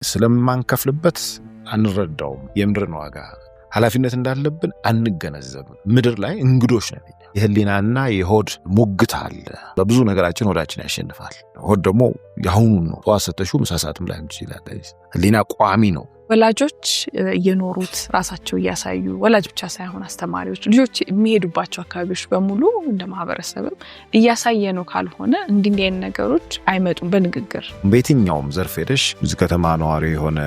ስለማንከፍልበት አንረዳውም። የምድርን ዋጋ ኃላፊነት እንዳለብን አንገነዘብም። ምድር ላይ እንግዶች ነን። የህሊናና የሆድ ሙግት አለ። በብዙ ነገራችን ሆዳችን ያሸንፋል። ሆድ ደግሞ ያሁኑ ነው። ጠዋት ሰተሹ ምሳ ሰዓትም ላይ ይችላል። ህሊና ቋሚ ነው። ወላጆች እየኖሩት ራሳቸው እያሳዩ ወላጅ ብቻ ሳይሆን አስተማሪዎች ልጆች የሚሄዱባቸው አካባቢዎች በሙሉ እንደ ማህበረሰብም እያሳየ ነው። ካልሆነ እንዲህ አይነት ነገሮች አይመጡም። በንግግር በየትኛውም ዘርፍ ሄደሽ እዚህ ከተማ ነዋሪ የሆነ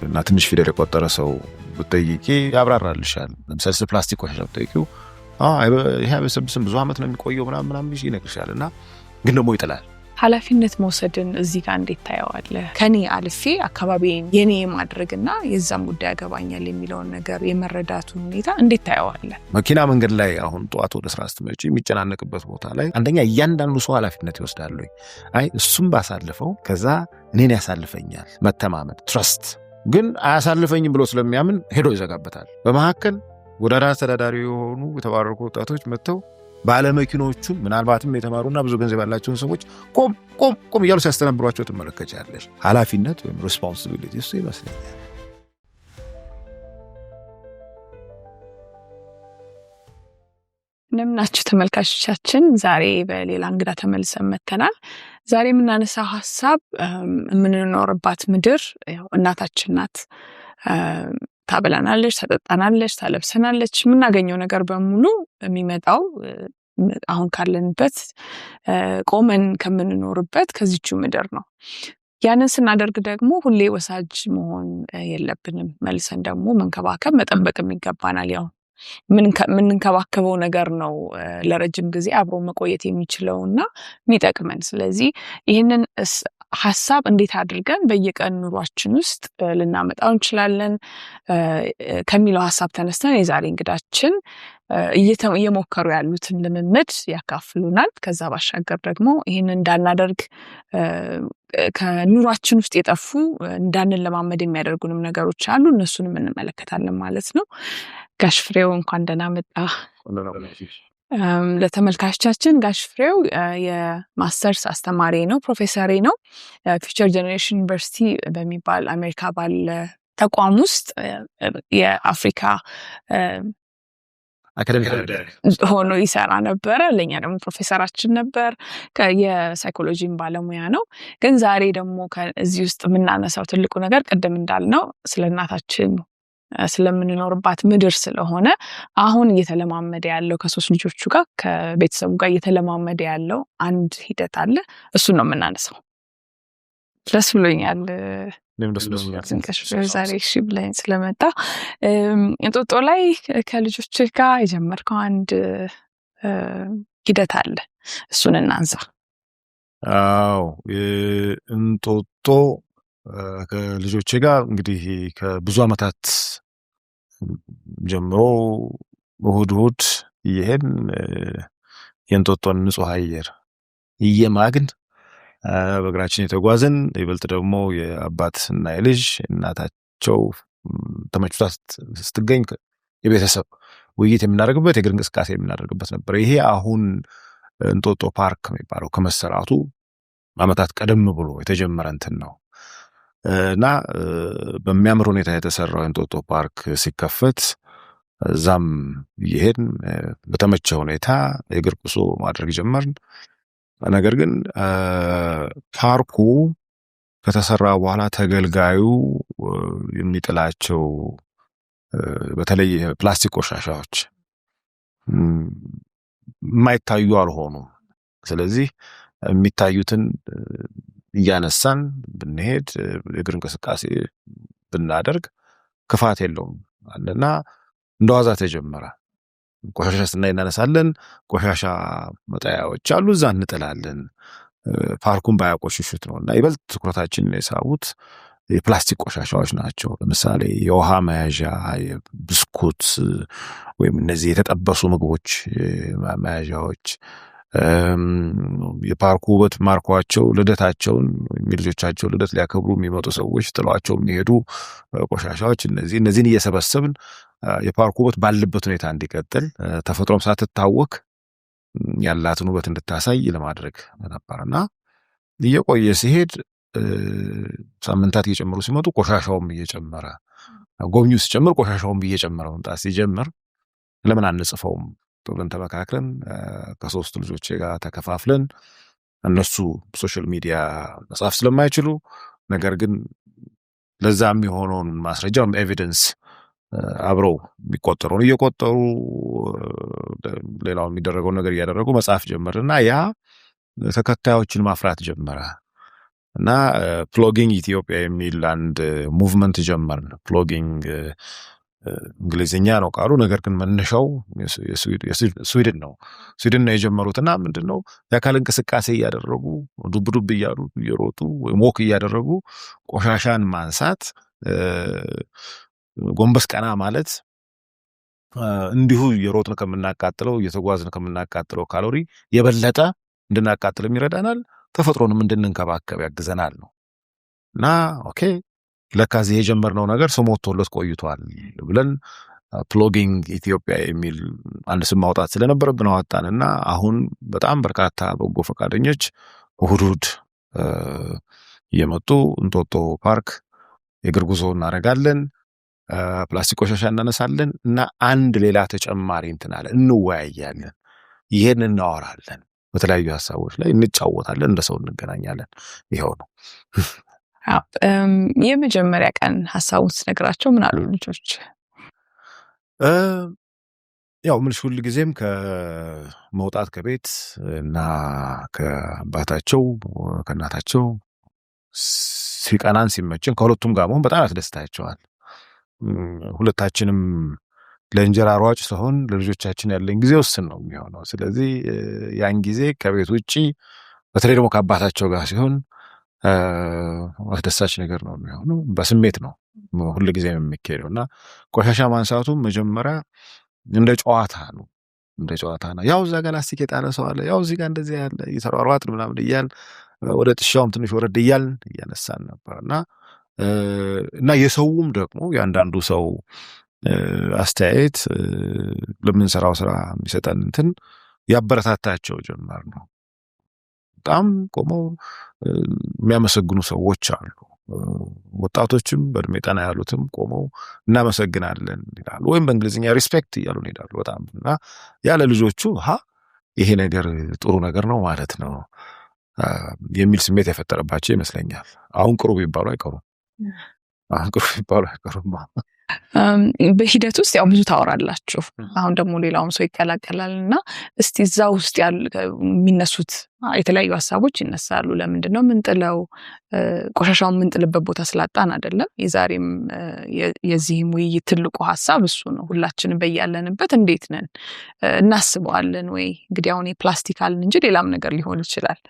እና ትንሽ ፊደል የቆጠረ ሰው ብትጠይቂ ያብራራልሻል። ለምሳሌ ፕላስቲክ ቆሻሻ ብትጠይቂው ይሄ አይበሰብስም ብዙ ዓመት ነው የሚቆየው ምናምን ይነግርሻል። እና ግን ደግሞ ይጥላል። ኃላፊነት መውሰድን እዚህ ጋር እንዴት ታየዋለህ? ከኔ አልፌ አካባቢዬን የኔ ማድረግና የዛም ጉዳይ ያገባኛል የሚለውን ነገር የመረዳቱን ሁኔታ እንዴት ታየዋለህ? መኪና መንገድ ላይ አሁን ጠዋት ወደ ስራ ስትመጪ የሚጨናነቅበት ቦታ ላይ አንደኛ እያንዳንዱ ሰው ኃላፊነት ይወስዳል። እሱም ባሳልፈው ከዛ እኔን ያሳልፈኛል መተማመን ትረስት ግን አያሳልፈኝም ብሎ ስለሚያምን ሄዶ ይዘጋበታል። በመካከል ጎዳና ተዳዳሪ የሆኑ የተባረኩ ወጣቶች መጥተው ባለመኪኖቹ ምናልባትም የተማሩና ብዙ ገንዘብ ያላቸውን ሰዎች ቆም እያሉ ሲያስተናብሯቸው ትመለከቻለሽ። ኃላፊነት ወይም ሪስፖንሲቢሊቲ እሱ ይመስለኛል። እንደምናችሁ ተመልካቾቻችን፣ ዛሬ በሌላ እንግዳ ተመልሰን መተናል። ዛሬ የምናነሳው ሐሳብ የምንኖርባት ምድር እናታችን ናት። ታበላናለች፣ ታጠጣናለች፣ ታለብሰናለች። የምናገኘው ነገር በሙሉ የሚመጣው አሁን ካለንበት ቆመን ከምንኖርበት ከዚቹ ምድር ነው። ያንን ስናደርግ ደግሞ ሁሌ ወሳጅ መሆን የለብንም። መልሰን ደግሞ መንከባከብ መጠበቅም ይገባናል። ያው ምንንከባከበው ነገር ነው ለረጅም ጊዜ አብሮ መቆየት የሚችለውና የሚጠቅመን። ስለዚህ ይህንን ሐሳብ እንዴት አድርገን በየቀን ኑሯችን ውስጥ ልናመጣው እንችላለን ከሚለው ሐሳብ ተነስተን የዛሬ እንግዳችን እየሞከሩ ያሉትን ልምምድ ያካፍሉናል። ከዛ ባሻገር ደግሞ ይህንን እንዳናደርግ ከኑሯችን ውስጥ የጠፉ እንዳንለማመድ የሚያደርጉንም ነገሮች አሉ። እነሱንም እንመለከታለን ማለት ነው። ጋሽ ፍሬው እንኳን ደህና መጣ። ለተመልካቾቻችን ጋሽ ፍሬው የማስተርስ አስተማሪ ነው፣ ፕሮፌሰር ነው። ፊውቸር ጀነሬሽን ዩኒቨርሲቲ በሚባል አሜሪካ ባለ ተቋም ውስጥ የአፍሪካ አካዳሚክ ሆኖ ይሰራ ነበረ። ለኛ ደግሞ ፕሮፌሰራችን ነበር። የሳይኮሎጂን ባለሙያ ነው። ግን ዛሬ ደግሞ ከዚህ ውስጥ የምናነሳው ትልቁ ነገር ቅድም እንዳልነው ስለ እናታችን ስለምንኖርባት ምድር ስለሆነ አሁን እየተለማመደ ያለው ከሶስት ልጆቹ ጋር ከቤተሰቡ ጋር እየተለማመደ ያለው አንድ ሂደት አለ። እሱን ነው የምናነሳው። ደስ ብሎኛል ዛሬ እሺ ብለኝ ስለመጣ። እንጦጦ ላይ ከልጆች ጋር የጀመርከው አንድ ሂደት አለ፣ እሱን እናንሳ። እንጦጦ ከልጆቼ ጋር እንግዲህ ከብዙ ዓመታት ጀምሮ እሑድ እየሄድን የእንጦጦን ንጹህ አየር እየማግን በእግራችን የተጓዝን፣ ይበልጥ ደግሞ የአባትና የልጅ እናታቸው ተመችቷት ስትገኝ የቤተሰብ ውይይት የምናደርግበት የእግር እንቅስቃሴ የምናደርግበት ነበር። ይሄ አሁን እንጦጦ ፓርክ የሚባለው ከመሰራቱ ዓመታት ቀደም ብሎ የተጀመረ እንትን ነው እና በሚያምር ሁኔታ የተሰራው እንጦጦ ፓርክ ሲከፈት እዛም እየሄድን በተመቸ ሁኔታ የእግር ጉዞ ማድረግ ጀመርን። ነገር ግን ፓርኩ ከተሰራ በኋላ ተገልጋዩ የሚጥላቸው በተለይ ፕላስቲክ ቆሻሻዎች የማይታዩ አልሆኑም። ስለዚህ የሚታዩትን እያነሳን ብንሄድ የእግር እንቅስቃሴ ብናደርግ ክፋት የለውም አለና እንደዋዛ ተጀመረ። ቆሻሻ ስናይ እናነሳለን። ቆሻሻ መጣያዎች አሉ፣ እዛ እንጥላለን። ፓርኩን ባያቆሽሹት ነውና ይበልጥ ትኩረታችንን የሳቡት የፕላስቲክ ቆሻሻዎች ናቸው። ለምሳሌ የውሃ መያዣ፣ የብስኩት ወይም እነዚህ የተጠበሱ ምግቦች መያዣዎች፣ የፓርኩ ውበት ማርኳቸው ልደታቸውን ወይም የልጆቻቸው ልደት ሊያከብሩ የሚመጡ ሰዎች ጥሏቸው የሚሄዱ ቆሻሻዎች፣ እነዚህን እየሰበሰብን የፓርኩ ውበት ባለበት ሁኔታ እንዲቀጥል ተፈጥሮም ሳትታወክ ያላትን ውበት እንድታሳይ ለማድረግ ነበርና እየቆየ ሲሄድ ሳምንታት እየጨመሩ ሲመጡ ቆሻሻውም እየጨመረ ጎብኚው ሲጨምር ቆሻሻውም እየጨመረ መምጣት ሲጀምር ለምን አንጽፈውም ብለን ተመካክረን ከሶስት ልጆቼ ጋር ተከፋፍለን እነሱ ሶሻል ሚዲያ መጻፍ ስለማይችሉ ነገር ግን ለዛ የሚሆነውን ማስረጃም ኤቪደንስ አብረው የሚቆጠሩን እየቆጠሩ ሌላው የሚደረገው ነገር እያደረጉ መጻፍ ጀመርና ያ ተከታዮችን ማፍራት ጀመረ እና ፕሎጊንግ ኢትዮጵያ የሚል አንድ ሙቭመንት ጀመርን። ፕሎጊንግ እንግሊዝኛ ነው ቃሉ፣ ነገር ግን መነሻው ስዊድን ነው የጀመሩትና ምንድነው የአካል እንቅስቃሴ እያደረጉ ዱብ ዱብ እያሉ እየሮጡ ወይም ወክ እያደረጉ ቆሻሻን ማንሳት፣ ጎንበስ ቀና ማለት እንዲሁ የሮጥን ከምናቃጥለው እየተጓዝን ከምናቃጥለው ካሎሪ የበለጠ እንድናቃጥልም ይረዳናል፣ ተፈጥሮንም እንድንንከባከብ ያግዘናል ነው እና ኦኬ ለካዚ የጀመርነው ነገር ስም ወጥቶለት ቆይቷል ብለን ፕሎጊንግ ኢትዮጵያ የሚል አንድ ስም ማውጣት ስለነበረብን አወጣንና አሁን በጣም በርካታ በጎ ፈቃደኞች እሁድ እየመጡ እንጦጦ ፓርክ የእግር ጉዞ እናደርጋለን፣ ፕላስቲክ ቆሻሻ እናነሳለን እና አንድ ሌላ ተጨማሪ እንትን አለ እንወያያለን፣ ይሄን እናወራለን፣ በተለያዩ ሀሳቦች ላይ እንጫወታለን፣ እንደ ሰው እንገናኛለን። ይሄው ነው። የመጀመሪያ ቀን ሀሳቡን ስነግራቸው ምን አሉ ልጆች? ያው ምንሽ ሁሉ ጊዜም ከመውጣት ከቤት እና ከአባታቸው ከእናታቸው ሲቀናን ሲመችን ከሁለቱም ጋር መሆን በጣም ያስደስታቸዋል። ሁለታችንም ለእንጀራ ሯጭ ሲሆን ለልጆቻችን ያለኝ ጊዜ ውስን ነው የሚሆነው። ስለዚህ ያን ጊዜ ከቤት ውጪ በተለይ ደግሞ ከአባታቸው ጋር ሲሆን አስደሳች ነገር ነው የሚሆነው። በስሜት ነው ሁሉ ጊዜ የሚካሄደው እና ቆሻሻ ማንሳቱ መጀመሪያ እንደ ጨዋታ ነው ያው እዛ ጋር ላስቲክ የጣለ ሰው አለ፣ ያው እዚህ ጋር እንደዚህ ያለ እየተሯሯጥ ምናምን እያል ወደ ጥሻውም ትንሽ ወረድ እያልን እያነሳን ነበር እና የሰውም ደግሞ የአንዳንዱ ሰው አስተያየት ለምንሰራው ስራ የሚሰጠን እንትን ያበረታታቸው ጀመር ነው። በጣም ቆመው የሚያመሰግኑ ሰዎች አሉ። ወጣቶችም በእድሜ ጠና ያሉትም ቆመው እናመሰግናለን ይላሉ፣ ወይም በእንግሊዝኛ ሪስፔክት እያሉ ይሄዳሉ በጣም እና ያለ ልጆቹ ይሄ ነገር ጥሩ ነገር ነው ማለት ነው የሚል ስሜት የፈጠረባቸው ይመስለኛል። አሁን ቅሩ ቢባሉ አይቀሩም። በሂደት ውስጥ ያው ብዙ ታወራላችሁ። አሁን ደግሞ ሌላውም ሰው ይቀላቀላል እና እስቲ እዛ ውስጥ የሚነሱት የተለያዩ ሀሳቦች ይነሳሉ። ለምንድን ነው ምንጥለው? ቆሻሻውን ምንጥልበት ቦታ ስላጣን አይደለም። የዛሬም የዚህም ውይይት ትልቁ ሀሳብ እሱ ነው። ሁላችንም በያለንበት እንዴት ነን እናስበዋለን ወይ? እንግዲህ አሁን የፕላስቲክ አልን እንጂ ሌላም ነገር ሊሆን ይችላል።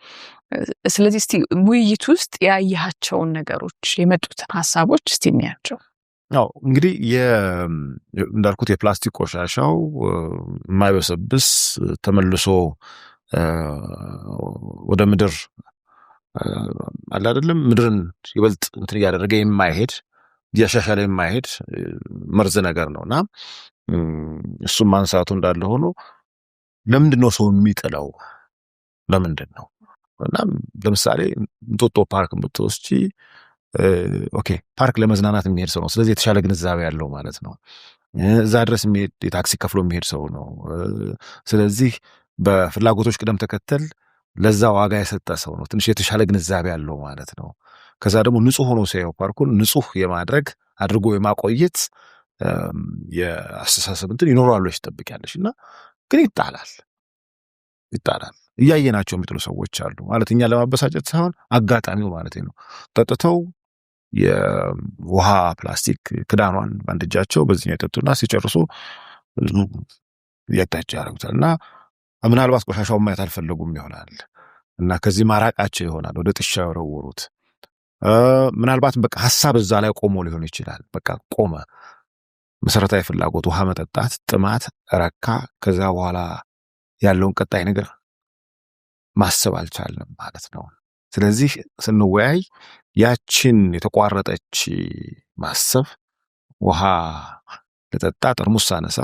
ስለዚህ እስቲ ውይይት ውስጥ ያያቸውን ነገሮች የመጡትን ሀሳቦች እስቲ እናያቸው። ያው እንግዲህ እንዳልኩት የፕላስቲክ ቆሻሻው የማይበሰብስ ተመልሶ ወደ ምድር አለ አይደለም፣ ምድርን ይበልጥ እንትን እያደረገ የማይሄድ እያሻሻለ የማይሄድ መርዝ ነገር ነውና እሱም ማንሳቱ እንዳለ ሆኖ ለምንድን ነው ሰው የሚጥለው? ለምንድን ነው? እና ለምሳሌ እንጦጦ ፓርክ ብትወስጂ ኦኬ ፓርክ ለመዝናናት የሚሄድ ሰው ነው። ስለዚህ የተሻለ ግንዛቤ ያለው ማለት ነው። እዛ ድረስ የሚሄድ የታክሲ ከፍሎ የሚሄድ ሰው ነው። ስለዚህ በፍላጎቶች ቅደም ተከተል ለዛ ዋጋ የሰጠ ሰው ነው። ትንሽ የተሻለ ግንዛቤ ያለው ማለት ነው። ከዛ ደግሞ ንጹህ ሆኖ ሲያየው ፓርኩን ንጹህ የማድረግ አድርጎ የማቆየት የአስተሳሰብ እንትን ይኖራሉ ትጠብቂያለሽ። እና ግን ይጣላል እያየናቸው የሚጥሉ ሰዎች አሉ ማለት እኛ ለማበሳጨት ሳይሆን አጋጣሚው ማለት ነው። ጠጥተው የውሃ ፕላስቲክ ክዳኗን በአንድ እጃቸው በዚህ የጠጡና ሲጨርሱ ያጣጫ ያደርጉታል እና ምናልባት ቆሻሻውን ማየት አልፈለጉም ይሆናል እና ከዚህ ማራቃቸው ይሆናል ወደ ጥሻ ያወረወሩት። ምናልባት በቃ ሐሳብ እዛ ላይ ቆሞ ሊሆን ይችላል። በቃ ቆመ፣ መሰረታዊ ፍላጎት ውሃ መጠጣት፣ ጥማት ረካ። ከዛ በኋላ ያለውን ቀጣይ ነገር ማሰብ አልቻለም ማለት ነው። ስለዚህ ስንወያይ ያችን የተቋረጠች ማሰብ ውሃ ለጠጣ ጠርሙስ ሳነሳ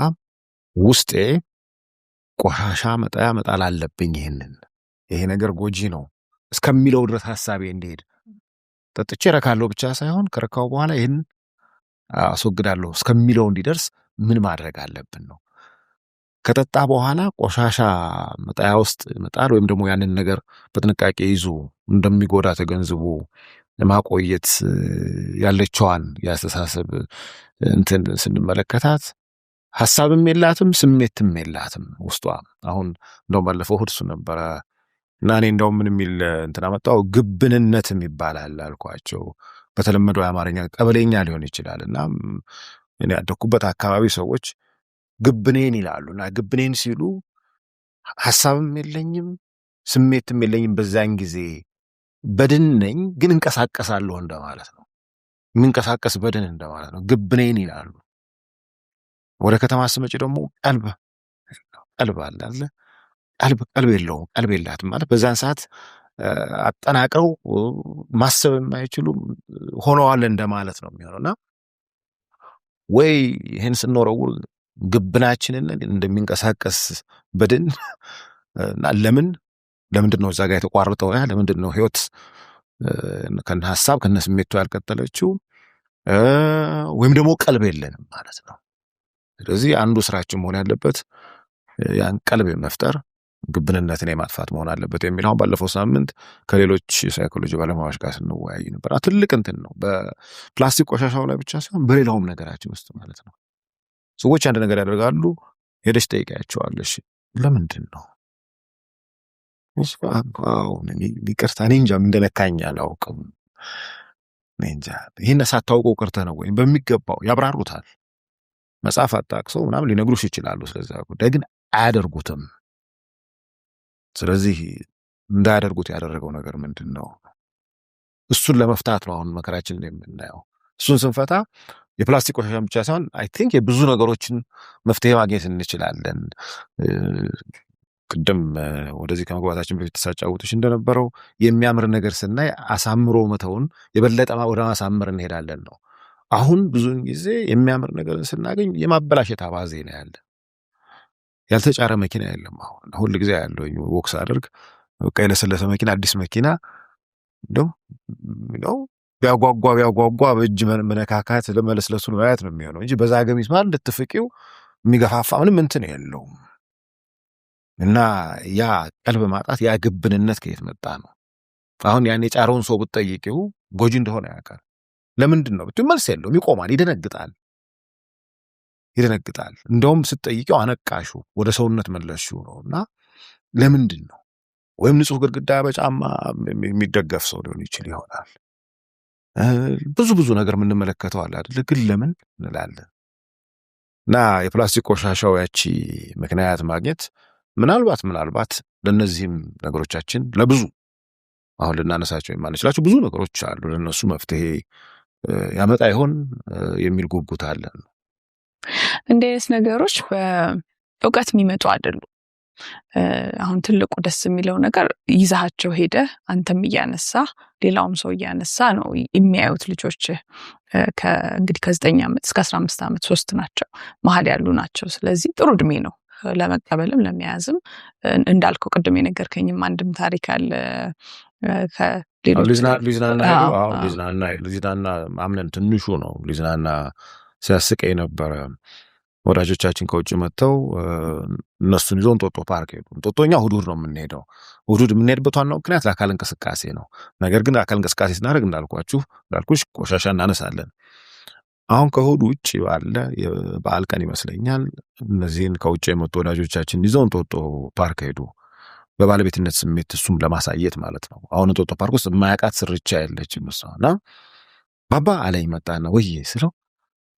ውስጤ ቆሻሻ መጣል አለብኝ፣ ይሄ ነገር ጎጂ ነው እስከሚለው ድረስ ሐሳቤ እንዲሄድ ጠጥቼ ረካለሁ ብቻ ሳይሆን ከረካው በኋላ ይህን አስወግዳለሁ እስከሚለው እንዲደርስ ምን ማድረግ አለብን ነው። ከጠጣ በኋላ ቆሻሻ መጣያ ውስጥ መጣል ወይም ደግሞ ያንን ነገር በጥንቃቄ ይዞ እንደሚጎዳ ተገንዝቦ ማቆየት ያለችዋን የአስተሳሰብ እንትን ስንመለከታት ሀሳብም የላትም ስሜትም የላትም ውስጧ። አሁን እንደውም ባለፈው እሑድ እሱ ነበረ እና እኔ እንደውም ምን የሚል እንትን አመጣው ግብንነትም ይባላል አልኳቸው። በተለመደው የአማርኛ ቀበሌኛ ሊሆን ይችላል እና እኔ ያደኩበት አካባቢ ሰዎች ግብኔን ይላሉ እና ግብኔን ሲሉ ሀሳብም የለኝም ስሜትም የለኝም በዛን ጊዜ በድን ነኝ ግን እንቀሳቀሳለሁ እንደማለት ነው። የምንቀሳቀስ በድን እንደማለት ነው። ግብኔን ይላሉ። ወደ ከተማ ስመጪ ደግሞ ቀልብ አለ ቀልብ የለውም ቀልብ የላትም ማለት በዛን ሰዓት አጠናቅረው ማሰብ የማይችሉ ሆነዋል እንደማለት ነው የሚሆነውና ወይ ይህን ስንወረውር ግብናችንን እንደሚንቀሳቀስ በድን እና ለምንድን ነው እዛ ጋር የተቋረጠው? ለምንድን ነው ህይወት ከነ ሀሳብ ከነ ስሜቱ ያልቀጠለችው? ወይም ደግሞ ቀልብ የለንም ማለት ነው። ስለዚህ አንዱ ስራችን መሆን ያለበት ያን ቀልብ መፍጠር ግብንነትን የማጥፋት መሆን አለበት የሚል አሁን ባለፈው ሳምንት ከሌሎች ሳይኮሎጂ ባለሙያዎች ጋር ስንወያይ ነበር። ትልቅ እንትን ነው በፕላስቲክ ቆሻሻው ላይ ብቻ ሳይሆን በሌላውም ነገራችን ውስጥ ማለት ነው። ሰዎች አንድ ነገር ያደርጋሉ፣ ሄደሽ ጠይቂያቸዋለሽ ለምንድን ነው? ይቅርታ እኔ እንጃ እንደነካኝ አላውቅም። እኔ እንጃ ይህን ሳታውቀው ቀርተህ ነው ወይም በሚገባው ያብራሩታል። መጽሐፍ አጣቅሰው ምናምን ሊነግሩሽ ይችላሉ ስለዛ ጉዳይ፣ ግን አያደርጉትም። ስለዚህ እንዳያደርጉት ያደረገው ነገር ምንድን ነው? እሱን ለመፍታት ነው አሁን መከራችን የምናየው። እሱን ስንፈታ የፕላስቲክ ቆሻሻ ብቻ ሳይሆን አይ ቲንክ የብዙ ነገሮችን መፍትሄ ማግኘት እንችላለን። ቅድም ወደዚህ ከመግባታችን በፊት ተሳጫውቶች እንደነበረው የሚያምር ነገር ስናይ አሳምሮ መተውን የበለጠ ወደ ማሳመር እንሄዳለን ነው። አሁን ብዙውን ጊዜ የሚያምር ነገር ስናገኝ የማበላሸት አባዜ ነው ያለ። ያልተጫረ መኪና የለም። አሁን ሁል ጊዜ ያለው ወክስ አድርግ በቃ የለሰለሰ መኪና አዲስ መኪና እንደው ቢያጓጓ በእጅ መነካካት ለመለስለሱን ማየት ነው የሚሆነው እንጂ በዛ ገሚስ ማለት ልትፍቂው የሚገፋፋ ምንም እንትን የለውም። እና ያ ቀልብ ማጣት ያ ግብንነት ከየት መጣ ነው? አሁን ያን የጫረውን ሰው ብትጠይቂው ጎጂ እንደሆነ ያውቃል። ለምንድን ነው ብትይ መልስ የለውም። ይቆማል፣ ይደነግጣል። እንደውም ስትጠይቂው አነቃሹ ወደ ሰውነት መለስሽው ነውና ለምንድን ነው? ወይም ንጹህ ግድግዳ በጫማ የሚደገፍ ሰው ሊሆን ይችል ይሆናል። ብዙ ነገር የምንመለከተው አለ አይደል? ግን ለምን እንላለን። እና የፕላስቲክ ቆሻሻው ያቺ ምክንያት ማግኘት ምናልባት ለነዚህም ነገሮቻችን ለብዙ አሁን ልናነሳቸው የማንችላቸው ብዙ ነገሮች አሉ። ለነሱ መፍትሄ ያመጣ ይሆን የሚል ጉጉት አለን። እንዲህ አይነት ነገሮች በእውቀት የሚመጡ አይደሉም። አሁን ትልቁ ደስ የሚለው ነገር ይዛሃቸው ሄደ አንተም እያነሳ ሌላውም ሰው እያነሳ ነው የሚያዩት። ልጆች እንግዲህ ከ9 ዓመት እስከ 15 ዓመት 3 ናቸው መሀል ያሉ ናቸው። ስለዚህ ጥሩ እድሜ ነው ለመቀበልም ለመያዝም። እንዳልከው ቅድም የነገርከኝም አንድም ታሪክ አለ ሊዝናና አምነን ትንሹ ነው ሊዝናና ሲያስቀኝ ነበረ። ወዳጆቻችን ከውጭ መጥተው እነሱን ይዞ እንጦጦ ፓርክ ሄዱ። እንጦጦኛ እሑድ ነው የምንሄደው። እሑድ የምንሄድበት ዋናው ምክንያት ለአካል እንቅስቃሴ ነው። ነገር ግን አካል እንቅስቃሴ ስናደርግ እንዳልኩሽ ቆሻሻ እናነሳለን። አሁን ከእሑድ ውጭ ባለ የበዓል ቀን ይመስለኛል እነዚህን ከውጭ የመጡ ወዳጆቻችን ይዘው እንጦጦ ፓርክ ሄዱ። በባለቤትነት ስሜት እሱም ለማሳየት ማለት ነው። አሁን እንጦጦ ፓርክ ውስጥ የማያውቃት ስርቻ የለችም እሷና ባባ አለኝ መጣና ወይ ስለው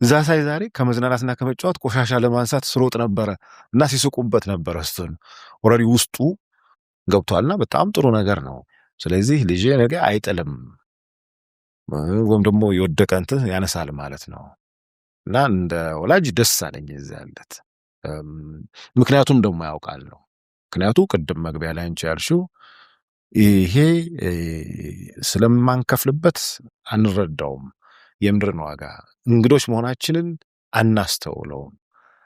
እዛ ሳይ ዛሬ ከመዝናናትና ከመጫወት ቆሻሻ ለማንሳት ስሮጥ ነበረ እና ሲስቁበት ነበረ። እሱን ኦልሬዲ ውስጡ ገብቷልና በጣም ጥሩ ነገር ነው። ስለዚህ ልጄ ነገ አይጥልም ወይም ደግሞ የወደቀ እንትን ያነሳል ማለት ነው። እና እንደ ወላጅ ደስ አለኝ እዛ ያለት ምክንያቱም ደግሞ ያውቃል ነው። ምክንያቱ ቅድም መግቢያ ላይ አንቺ ያልሽው ይሄ ስለማንከፍልበት አንረዳውም። የምድርን ዋጋ እንግዶች መሆናችንን አናስተውለውም።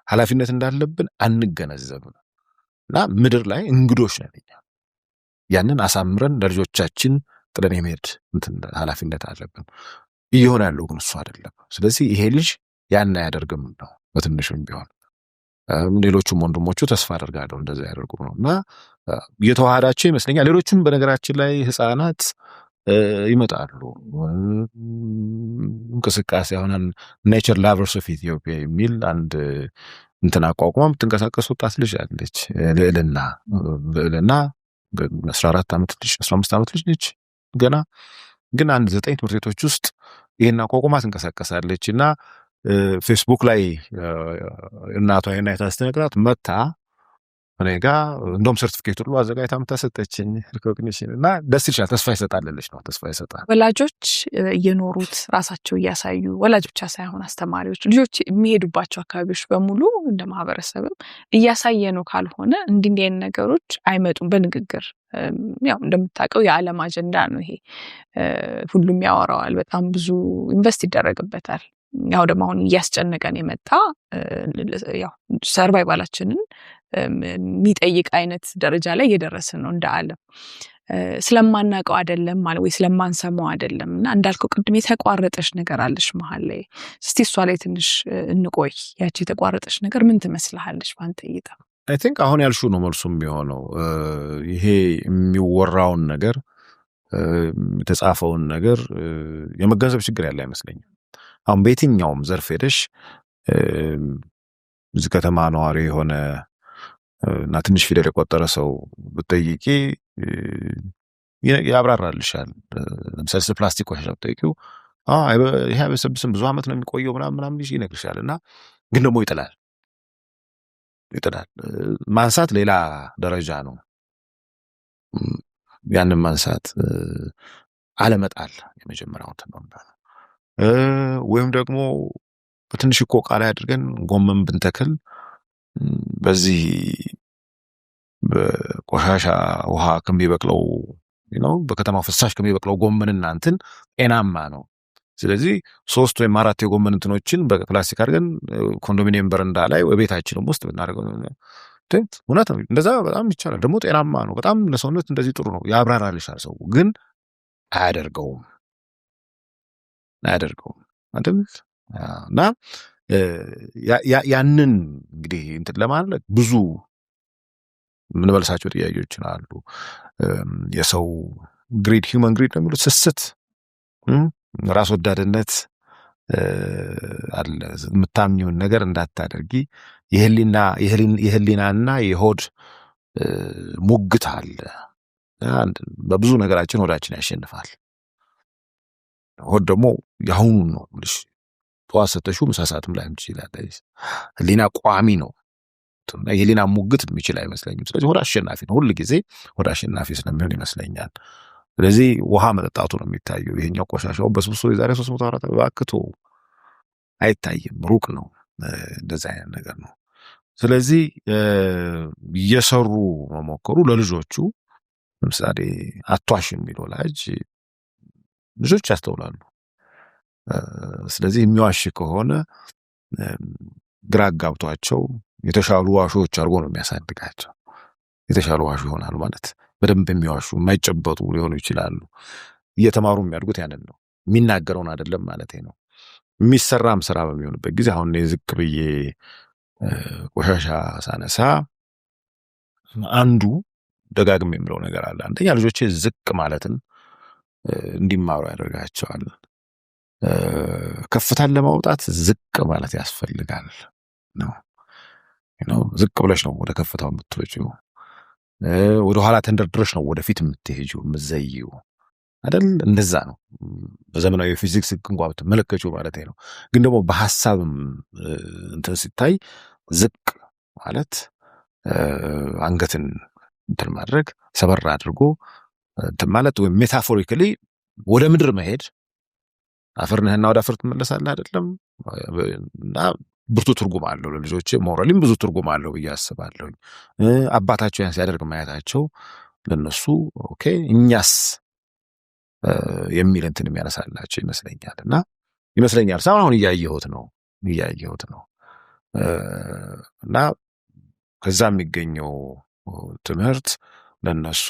ኃላፊነት እንዳለብን አንገነዘብም። እና ምድር ላይ እንግዶች ነን እኛ። ያንን አሳምረን ለልጆቻችን ጥለን የመሄድ ኃላፊነት አለብን። እየሆነ ያለው ግን እሱ አይደለም። ስለዚህ ይሄ ልጅ ያን አያደርግም ነው በትንሹም ቢሆን። ሌሎቹም ወንድሞቹ ተስፋ አደርጋለሁ እንደዛ ያደርጉ ነው እና እየተዋሃዳቸው ይመስለኛል። ሌሎችም በነገራችን ላይ ህፃናት ይመጣሉ። እንቅስቃሴ አሁን ኔቸር ላቨርስ ኦፍ ኢትዮጵያ የሚል አንድ እንትን አቋቁማ የምትንቀሳቀስ ወጣት ልጅ አለች። ልዕልና 14 ዓመት ልጅ 15 ዓመት ልጅ ነች ገና። ግን አንድ 9 ትምህርት ቤቶች ውስጥ ይሄን አቋቁማ ትንቀሳቀሳለች እና ፌስቡክ ላይ እናቷ ይሄን አይታ ስትነግራት መታ እኔ ጋ እንደውም ሰርቲፊኬት ሁሉ አዘጋጅታ የምታሰጠችኝ ሪኮግኒሽን እና ደስ ይላል። ተስፋ ይሰጣልልሽ ነው ተስፋ ይሰጣል። ወላጆች እየኖሩት ራሳቸው እያሳዩ ወላጅ ብቻ ሳይሆን አስተማሪዎች ልጆች የሚሄዱባቸው አካባቢዎች በሙሉ እንደ ማህበረሰብም እያሳየ ነው ካልሆነ እንዲህ አይነት ነገሮች አይመጡም። በንግግር ያው እንደምታውቀው የዓለም አጀንዳ ነው ይሄ። ሁሉም ያወራዋል። በጣም ብዙ ኢንቨስት ይደረግበታል። ያው ደግሞ አሁን እያስጨነቀን የመጣ ያው ሰርቫይቫላችንን የሚጠይቅ አይነት ደረጃ ላይ እየደረስን ነው እንደ ዓለም። ስለማናውቀው አይደለም ማለት ወይ ስለማንሰማው አይደለም። እና እንዳልከው ቅድም የተቋረጠሽ ነገር አለሽ መሀል ላይ። እስቲ እሷ ላይ ትንሽ እንቆይ። ያቺ የተቋረጠሽ ነገር ምን ትመስልሃለሽ በአንተ እይታ? አይ ቲንክ አሁን ያልሹ ነው መልሱም የሚሆነው። ይሄ የሚወራውን ነገር የተጻፈውን ነገር የመገንዘብ ችግር ያለ አይመስለኝም። አሁን በየትኛውም ዘርፍ ሄደሽ እዚህ ከተማ ነዋሪ የሆነ እና ትንሽ ፊደል የቆጠረ ሰው ብትጠይቂ ያብራራልሻል። ለምሳሌ ስለ ፕላስቲክ ቆሻሻ ብትጠይቂው ይሄ አይበሰብስም ብዙ ዓመት ነው የሚቆየው ምናምን ይነግርሻል። እና ግን ደግሞ ይጥላል። ማንሳት ሌላ ደረጃ ነው። ያንን ማንሳት አለመጣል የመጀመሪያው እንትን ነው። ወይም ደግሞ በትንሽ እኮ ቃል አድርገን ጎመን ብንተክል በዚህ በቆሻሻ ውሃ ከሚበቅለው በከተማው ፍሳሽ ከሚበቅለው ጎመንና እንትን ጤናማ ነው። ስለዚህ 3 ወይም 4 የጎመን እንትኖችን በፕላስቲክ አድርገን ኮንዶሚኒየም በረንዳ ላይ ቤታችንም ውስጥ ብናደርገው እውነት ነው። እንደዛ በጣም ይቻላል። ደግሞ ጤናማ ነው። በጣም ለሰውነት እንደዚህ ጥሩ ነው። ያብራራልሻል። ሰው ግን አያደርገውም አይደል? እና ያንን እንግዲህ እንትን ለማለት ብዙ የምንመልሳቸው ጥያቄዎች አሉ። የሰው ግሪድ ሂውመን ግሪድ ነው የሚሉት፣ ስስት፣ ራስ ወዳድነት አለ። የምታምኚውን ነገር እንዳታደርጊ የህሊናና የሆድ ሙግት አለ። በብዙ ነገራችን ሆዳችን ያሸንፋል። ሆድ ደግሞ ያሁኑ ነው ልሽ ጠዋት ሰተሽው ምሳ ሰዓትም ላይም ይችላል። ህሊና ቋሚ ነው። የህሊና ሙግት የሚችል አይመስለኝም። ስለዚህ ሆድ አሸናፊ ነው። ሁል ጊዜ ሆድ አሸናፊ ስለሚሆን ይመስለኛል። ስለዚህ ውሃ መጠጣቱ ነው የሚታየው። ይሄኛው ቆሻሻው በስብሶ የዛሬ 304 ባክቶ አይታይም፣ ሩቅ ነው። እንደዛ አይነት ነገር ነው። ስለዚህ እየሰሩ መሞከሩ ለልጆቹ ለምሳሌ አቷሽ የሚለው ልጆች ያስተውላሉ። ስለዚህ የሚዋሽ ከሆነ ግራ ጋብቷቸው የተሻሉ ዋሾች አድርጎ ነው የሚያሳድጋቸው። የተሻሉ ዋሾ ይሆናሉ ማለት በደንብ የሚዋሹ የማይጨበጡ ሊሆኑ ይችላሉ። እየተማሩ የሚያድጉት ያንን ነው። የሚናገረውን አይደለም ማለት ነው። የሚሰራም ስራ በሚሆንበት ጊዜ አሁን ዝቅ ብዬ ቆሻሻ ሳነሳ አንዱ ደጋግም የምለው ነገር አለ። አንደኛ ልጆቼ ዝቅ ማለትን እንዲማሩ ያደርጋቸዋል። ከፍታን ለማውጣት ዝቅ ማለት ያስፈልጋል ነው። ዝቅ ብለሽ ነው ወደ ከፍታው የምትወጪው። ወደ ኋላ ተንደርድረሽ ነው ወደፊት የምትሄጂው የምትዘይው አይደል? እንደዛ ነው። በዘመናዊ ፊዚክስ እንኳን ብትመለከቺው ማለት ነው። ግን ደግሞ በሐሳብም እንትን ሲታይ ዝቅ ማለት አንገትን እንትን ማድረግ ሰበር አድርጎ እንትን ማለት ወይም ሜታፎሪካሊ ወደ ምድር መሄድ። አፈር ነህና ወደ አፈር ትመለሳለህ አይደለም? እና ብርቱ ትርጉም አለው ለልጆች። ሞራሊም ብዙ ትርጉም አለው ብዬ አስባለሁ። አባታቸው ያን ሲያደርግ ማየታቸው ለነሱ ኦኬ እኛስ የሚል እንትን የሚያነሳላቸው ይመስለኛል። እና ይመስለኛል ሳይሆን አሁን እያየሁት ነው። እና ከዛ የሚገኘው ትምህርት ለነሱ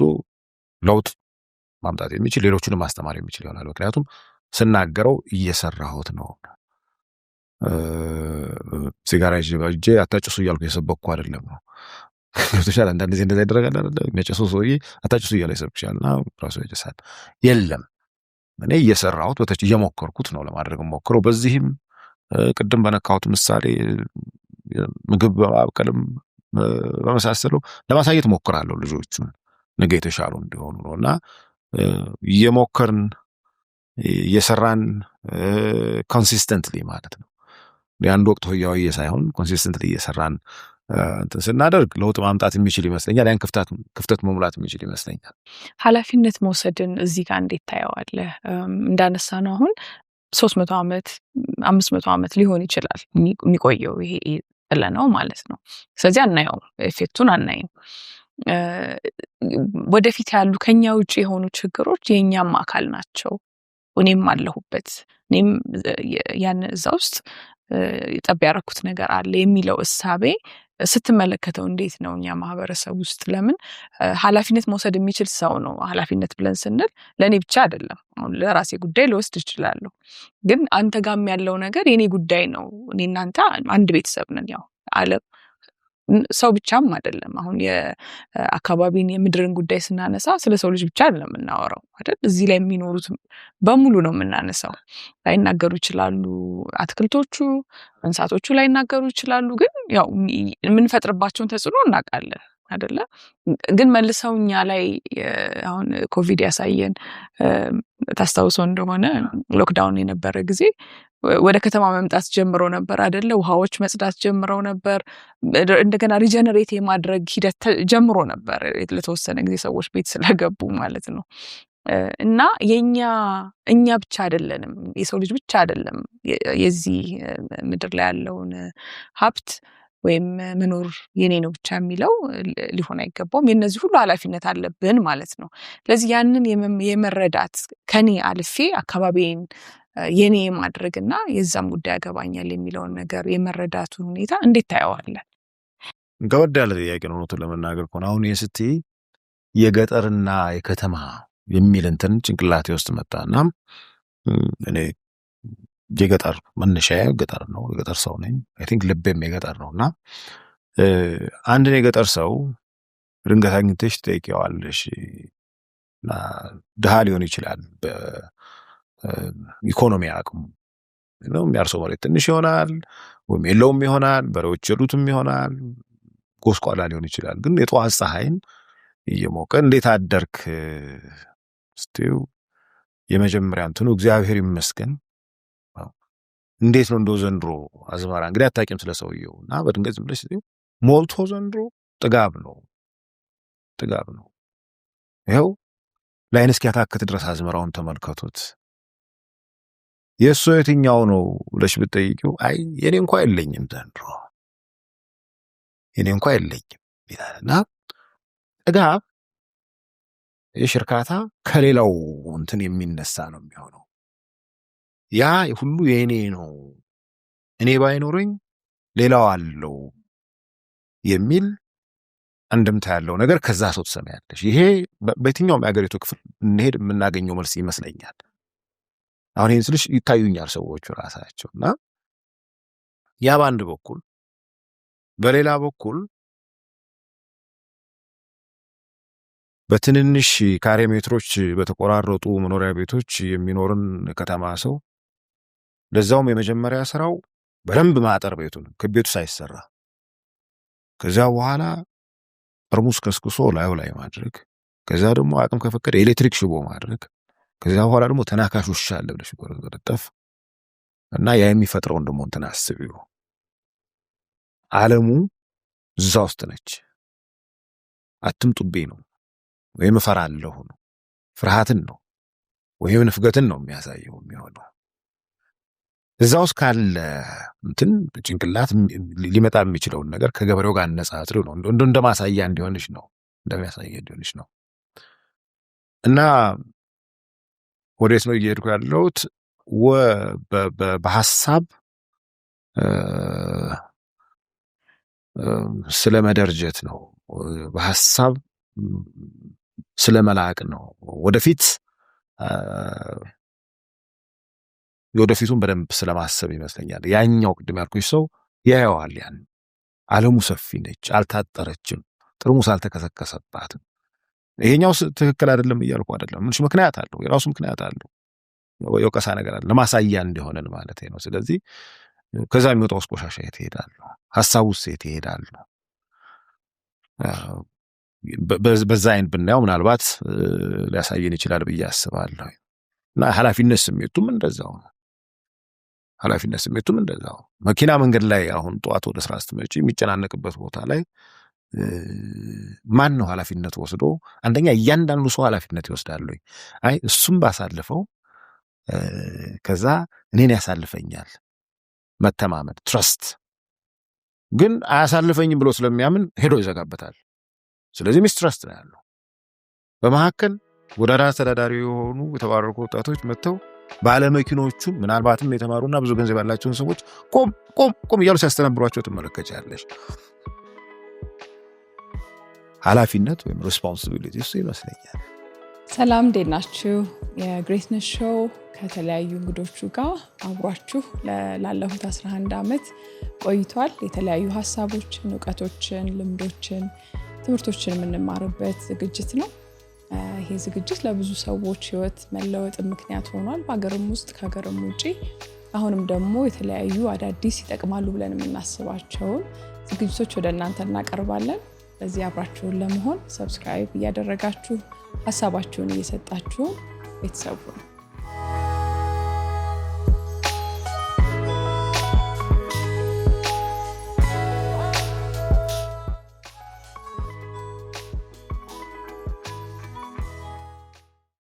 ለውጥ ማምጣት የሚችል ሌሎቹንም ማስተማር የሚችል ይሆናል። ምክንያቱም ስናገረው እየሰራሁት ነው። ሲጋራ ይዤ በእጄ አታጭሱ እያልኩ የሰበኩ አይደለም ነው። ገብቶሻል? አንዳንድ ጊዜ እንደዛ ይደረጋል አይደለ? የሚያጨሰው ሰውዬ አታጭሱ እያለ ይሰብክሻልና ራሱ ያጨሳል። የለም እኔ እየሰራሁት እየሞከርኩት ነው ለማድረግ ሞክረው። በዚህም ቅድም በነካሁት ምሳሌ ምግብ በማብቀልም በመሳሰለው ለማሳየት ሞክራለሁ ልጆቹን ነገ የተሻሉ እንዲሆኑ ነው። እና እየሞከርን እየሰራን ኮንሲስተንትሊ ማለት ነው። የአንድ ወቅት ሆያውዬ ሳይሆን ኮንሲስተንትሊ እየሰራን እንትን ስናደርግ ለውጥ ማምጣት የሚችል ይመስለኛል። ያን ክፍተት መሙላት የሚችል ይመስለኛል። ኃላፊነት መውሰድን እዚህ ጋር እንዴት ታየዋለህ? እንዳነሳ ነው አሁን 300 ዓመት 500 ዓመት ሊሆን ይችላል የሚቆየው ይሄ ጥለነው ማለት ነው። ስለዚህ አናየውም፣ ኤፌክቱን አናይም። ወደፊት ያሉ ከኛ ውጭ የሆኑ ችግሮች የኛም አካል ናቸው። እኔም አለሁበት፣ እኔም ያን እዛ ውስጥ ጠብ ያደረኩት ነገር አለ የሚለው እሳቤ ስትመለከተው እንዴት ነው? እኛ ማህበረሰብ ውስጥ ለምን ኃላፊነት መውሰድ የሚችል ሰው ነው። ኃላፊነት ብለን ስንል ለእኔ ብቻ አይደለም። አሁን ለራሴ ጉዳይ ልወስድ እችላለሁ፣ ግን አንተ ጋም ያለው ነገር የኔ ጉዳይ ነው። እኔ እናንተ አንድ ቤተሰብ ነን። ያው ዓለም ሰው ብቻም አይደለም። አሁን የአካባቢን የምድርን ጉዳይ ስናነሳ ስለ ሰው ልጅ ብቻ አይደለም የምናወራው አይደል? እዚህ ላይ የሚኖሩት በሙሉ ነው የምናነሳው። ላይናገሩ ይችላሉ፣ አትክልቶቹ፣ እንስሳቶቹ ላይናገሩ ይችላሉ። ግን ያው የምንፈጥርባቸውን ተጽዕኖ እናውቃለን አይደለ? ግን መልሰው እኛ ላይ አሁን ኮቪድ ያሳየን ታስታውሰው እንደሆነ ሎክዳውን የነበረ ጊዜ ወደ ከተማ መምጣት ጀምሮ ነበር አይደለ? ውሃዎች መጽዳት ጀምረው ነበር። እንደገና ሪጀነሬት የማድረግ ሂደት ጀምሮ ነበር ለተወሰነ ጊዜ ሰዎች ቤት ስለገቡ ማለት ነው። እና እኛ ብቻ አይደለንም፣ የሰው ልጅ ብቻ አይደለም የዚህ ምድር ላይ ያለውን ሀብት ወይም መኖር የኔ ነው ብቻ የሚለው ሊሆን አይገባውም። የነዚህ ሁሉ ኃላፊነት አለብን ማለት ነው። ስለዚህ ያንን የመረዳት ከኔ አልፌ አካባቢን የኔ ማድረግና የዛም ጉዳይ ያገባኛል የሚለውን ነገር የመረዳቱን ሁኔታ እንዴት ታየዋለህ? ገወድ ያለ ጥያቄ ነው ለመናገር ከሆነ አሁን የስትይ የገጠርና የከተማ የሚል እንትን ጭንቅላቴ ውስጥ መጣና እኔ የገጠር መነሻዬ ገጠር ነው። የገጠር ሰው ነኝ። አይ ቲንክ ልቤም የገጠር ነውና አንድን የገጠር ሰው ድንገት አግኝተሽ ትጠይቂዋለሽ እና ድሃ ሊሆን ይችላል ኢኮኖሚ አቅሙ ነው። የሚያርሰው መሬት ትንሽ ይሆናል ወይም የለውም ይሆናል፣ በሬዎች የሉትም ይሆናል፣ ጎስቋላ ሊሆን ይችላል። ግን የጠዋት ፀሐይን እየሞቀ እንዴት አደርክ ስትይው የመጀመሪያ እንትኑ እግዚአብሔር ይመስገን እንዴት ነው እንደው ዘንድሮ አዝመራ እንግዲህ አታውቂም ስለሰውየው እና በድንገት ዝም ብለሽ ሞልቶ ዘንድሮ ጥጋብ ነው ይኸው ላይን እስኪያታክት ድረስ አዝመራውን ተመልከቱት። የእሱ የትኛው ነው ብለሽ ብትጠይቂው አይ የኔ እንኳን የለኝም ዘንድሮ የለኝም ይላልና ጥጋብ የሽርካታ ከሌላው እንትን የሚነሳ ነው የሚሆነው። ያ ሁሉ የኔ ነው እኔ ባይኖረኝ ሌላው አለው የሚል አንድምታ ያለው ነገር ከዛ ሰው ትሰማያለሽ። ይሄ በየትኛውም የአገሪቱ ክፍል እንሄድ የምናገኘው መልስ ይመስለኛል። አሁን ይህን ስልሽ ይታዩኛል ሰዎቹ ራሳቸውና ያ በአንድ በኩል፣ በሌላ በኩል በትንንሽ ካሬ ሜትሮች በተቆራረጡ መኖሪያ ቤቶች የሚኖርን ከተማ ሰው ለዛውም የመጀመሪያ ስራው በደንብ ማጠር ቤቱን ከቤቱ ሳይሰራ ከዛ በኋላ ጠርሙስ ከስክሶ ላዩ ላይ ማድረግ፣ ከዛ ደግሞ አቅም ከፈቀደ ኤሌክትሪክ ሽቦ ማድረግ፣ ከዛ በኋላ ደግሞ ተናካሽ ውሻ አለ ብለሽ ወረጠፍ እና ያ የሚፈጥረውን ደግሞ እንትን አስቢው። ዓለሙ እዛ ውስጥ ነች። አትምጡብኝ ነው ወይም እፈራለሁ ነው፣ ፍርሃትን ነው ወይም ንፍገትን ነው የሚያሳየው የሚሆነው። እዛ ውስጥ ካለ እንትን ጭንቅላት ሊመጣ የሚችለውን ነገር ከገበሬው ጋር አነጻጽሪው ነው እንደ ማሳያ እንዲሆንሽ ነው እንደሚያሳያ እንዲሆንሽ ነው። እና ወዴት ነው እየሄድኩ ያለሁት? በሐሳብ ስለ መደርጀት ነው። በሐሳብ ስለመላቅ ነው። ወደፊት የወደፊቱን በደንብ ስለማሰብ ይመስለኛል። ያኛው ቅድም ያልኩሽ ሰው ያየዋል። ያን ዓለሙ ሰፊ ነች፣ አልታጠረችም፣ ጥርሙስ አልተከሰከሰባትም። ይሄኛው ትክክል አይደለም እያልኩ አይደለም። ምንሽ ምክንያት አለው፣ የራሱ ምክንያት አለው። የወቀሳ ነገር አለ ለማሳያ እንዲሆነን ማለት ነው። ስለዚህ ከዛ የሚወጣው ቆሻሻ የት ይሄዳል? ሐሳቡስ የት ይሄዳል? በዛ አይን ብናየው ምናልባት ሊያሳየን ይችላል ብዬ አስባለሁ። እና ኃላፊነት ስሜቱም እንደዛው ነው። ኃላፊነት ስሜቱም እንደዛው መኪና መንገድ ላይ አሁን ጠዋት ወደ ስራ ስትመጪ የሚጨናነቅበት ቦታ ላይ ማን ነው ኃላፊነት ወስዶ? አንደኛ እያንዳንዱ ሰው ኃላፊነት ይወስዳል። አይ እሱም ባሳልፈው ከዛ እኔን ያሳልፈኛል መተማመን ትረስት። ግን አያሳልፈኝም ብሎ ስለሚያምን ሄዶ ይዘጋበታል። ስለዚህ ሚስትረስት ነው ያለው። በመካከል ጎዳና ተዳዳሪ የሆኑ የተባረኩ ወጣቶች መጥተው ባለመኪኖቹ ምናልባትም የተማሩና ብዙ ገንዘብ ያላቸውን ሰዎች ቆም ቆም ቆም እያሉ ሲያስተናብሯቸው ትመለከቻለሽ። ኃላፊነት ወይም ሪስፖንሲቢሊቲ እሱ ይመስለኛል። ሰላም እንዴት ናችሁ? የግሬትነስ ሾው ከተለያዩ እንግዶቹ ጋር አብሯችሁ ላለፉት 11 ዓመት ቆይቷል። የተለያዩ ሀሳቦችን፣ እውቀቶችን፣ ልምዶችን፣ ትምህርቶችን የምንማርበት ዝግጅት ነው። ይሄ ዝግጅት ለብዙ ሰዎች ህይወት መለወጥ ምክንያት ሆኗል፣ በሀገርም ውስጥ ከሀገርም ውጪ። አሁንም ደግሞ የተለያዩ አዳዲስ ይጠቅማሉ ብለን የምናስባቸውን ዝግጅቶች ወደ እናንተ እናቀርባለን። በዚህ አብራችሁን ለመሆን ሰብስክራይብ እያደረጋችሁ ሀሳባችሁን እየሰጣችሁ ቤተሰቡ ነው።